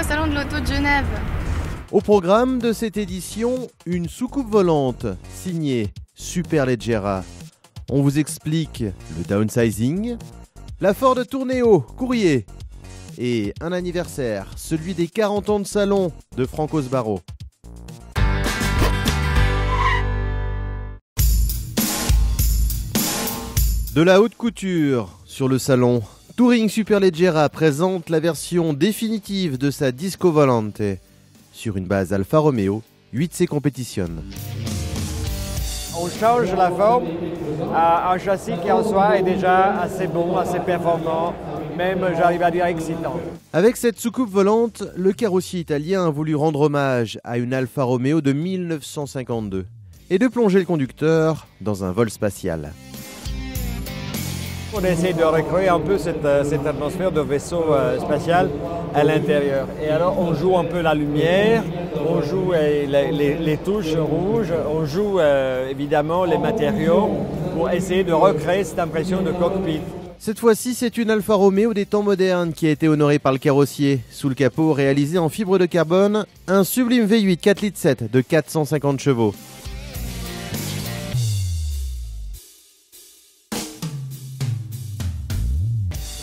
au salon de l'auto de Genève. Au programme de cette édition, une soucoupe volante signée Superleggera. On vous explique le downsizing, la Ford Tourneo courrier et un anniversaire, celui des 40 ans de salon de Franco Sbarro. De la haute couture sur le salon, Touring Superleggera présente la version définitive de sa Disco Volante sur une base Alfa Romeo 8C Competition. On change la forme à un châssis qui en soi est déjà assez bon, assez performant, même j'arrive à dire excitant. Avec cette soucoupe volante, le carrossier italien a voulu rendre hommage à une Alfa Romeo de 1952 et de plonger le conducteur dans un vol spatial. On essaie de recréer un peu cette atmosphère de vaisseau spatial à l'intérieur. Et alors on joue un peu la lumière, on joue les touches rouges, on joue évidemment les matériaux pour essayer de recréer cette impression de cockpit. Cette fois-ci, c'est une Alfa Romeo des temps modernes qui a été honorée par le carrossier. Sous le capot, réalisé en fibre de carbone, un sublime V8 4,7 litres de 450 chevaux.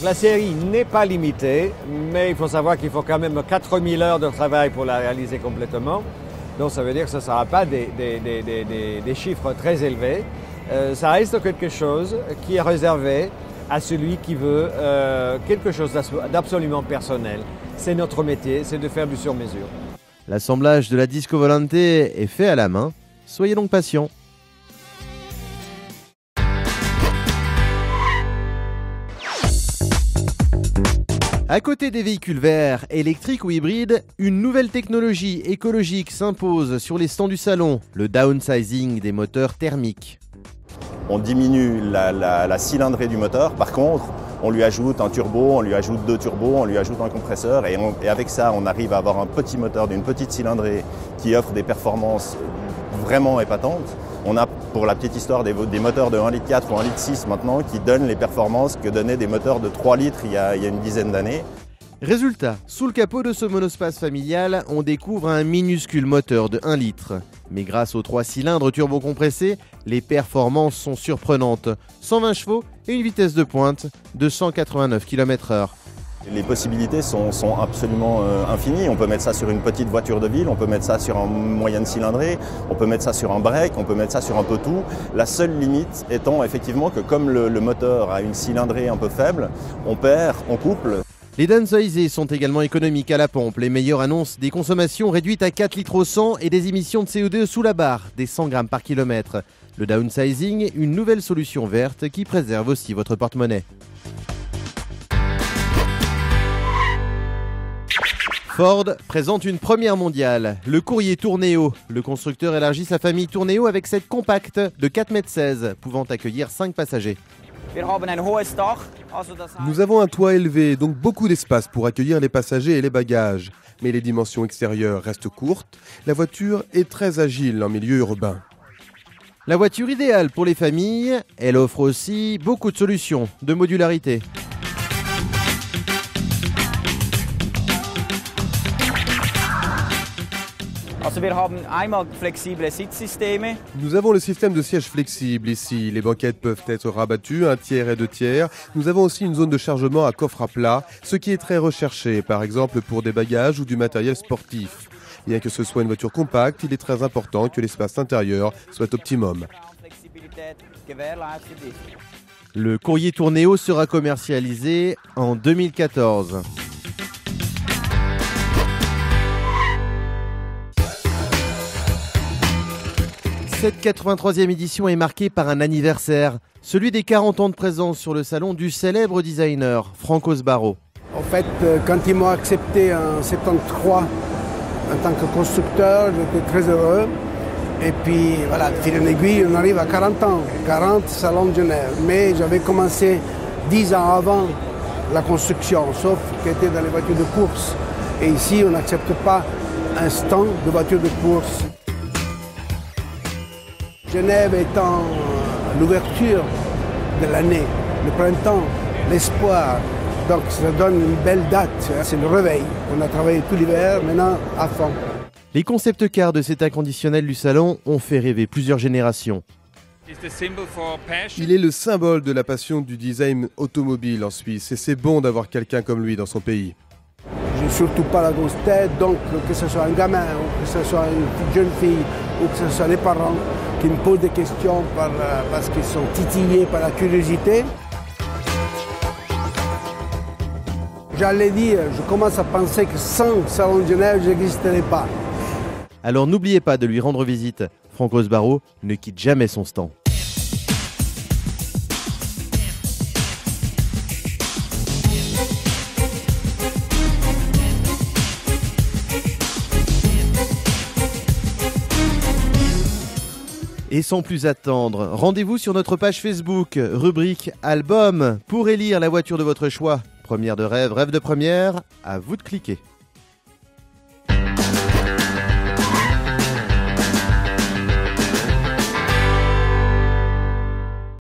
La série n'est pas limitée, mais il faut savoir qu'il faut quand même 4000 heures de travail pour la réaliser complètement. Donc ça veut dire que ce ne sera pas des chiffres très élevés. Ça reste quelque chose qui est réservé à celui qui veut quelque chose d'absolument personnel. C'est notre métier, c'est de faire du sur-mesure. L'assemblage de la Disco Volante est fait à la main. Soyez donc patients. À côté des véhicules verts, électriques ou hybrides, une nouvelle technologie écologique s'impose sur les stands du salon, le downsizing des moteurs thermiques. On diminue la cylindrée du moteur, par contre, on lui ajoute un turbo, on lui ajoute 2 turbos, on lui ajoute un compresseur et avec ça, on arrive à avoir un petit moteur d'une petite cylindrée qui offre des performances vraiment épatantes. On a, pour la petite histoire, des moteurs de 1,4 litre ou 1,6 litre maintenant qui donnent les performances que donnaient des moteurs de 3 litres il y a une dizaine d'années. Résultat, sous le capot de ce monospace familial, on découvre un minuscule moteur de 1 litre. Mais grâce aux 3 cylindres turbocompressés, les performances sont surprenantes. 120 chevaux et une vitesse de pointe de 189 km/h. Les possibilités sont absolument infinies. On peut mettre ça sur une petite voiture de ville, on peut mettre ça sur un moyenne cylindrée, on peut mettre ça sur un break, on peut mettre ça sur un peu tout. La seule limite étant effectivement que comme le moteur a une cylindrée un peu faible, on perd, on couple. Les downsizés sont également économiques à la pompe. Les meilleurs annoncent des consommations réduites à 4 litres au 100 et des émissions de CO2 sous la barre, des 100 grammes par kilomètre. Le downsizing, une nouvelle solution verte qui préserve aussi votre porte-monnaie. Ford présente une première mondiale, le courrier Tourneo. Le constructeur élargit sa famille Tourneo avec cette compacte de 4,16 m, pouvant accueillir 5 passagers. Nous avons un toit élevé, donc beaucoup d'espace pour accueillir les passagers et les bagages. Mais les dimensions extérieures restent courtes. La voiture est très agile en milieu urbain. La voiture idéale pour les familles, elle offre aussi beaucoup de solutions de modularité. Nous avons le système de siège flexible ici. Les banquettes peuvent être rabattues, 1 tiers et 2 tiers. Nous avons aussi une zone de chargement à coffre à plat, ce qui est très recherché, par exemple pour des bagages ou du matériel sportif. Bien que ce soit une voiture compacte, il est très important que l'espace intérieur soit optimum. Le courrier Tourneo sera commercialisé en 2014. Cette 83e édition est marquée par un anniversaire, celui des 40 ans de présence sur le salon du célèbre designer Franco Sbarro. En fait, quand ils m'ont accepté en 73 en tant que constructeur, j'étais très heureux. Et puis voilà, de fil en aiguille, on arrive à 40 ans, 40 salons de Genève. Mais j'avais commencé 10 ans avant la construction, sauf qu'elle était dans les voitures de course. Et ici, on n'accepte pas un stand de voitures de course. Genève étant l'ouverture de l'année, le printemps, l'espoir, Donc ça donne une belle date, c'est le réveil. On a travaillé tout l'hiver, maintenant à fond. Les concept cars de cet inconditionnel du salon ont fait rêver plusieurs générations. Il est le symbole de la passion du design automobile en Suisse et c'est bon d'avoir quelqu'un comme lui dans son pays. Je n'ai surtout pas la grosse tête, donc que ce soit un gamin, ou que ce soit une jeune fille, ou que ce soit les parents qui me posent des questions parce qu'ils sont titillés par la curiosité. J'allais dire, je commence à penser que sans Salon de Genève, je n'existerais pas. Alors n'oubliez pas de lui rendre visite. Franco Sbarro ne quitte jamais son stand. Et sans plus attendre, rendez-vous sur notre page Facebook, rubrique Album, pour élire la voiture de votre choix. Première de rêve, rêve de première, à vous de cliquer.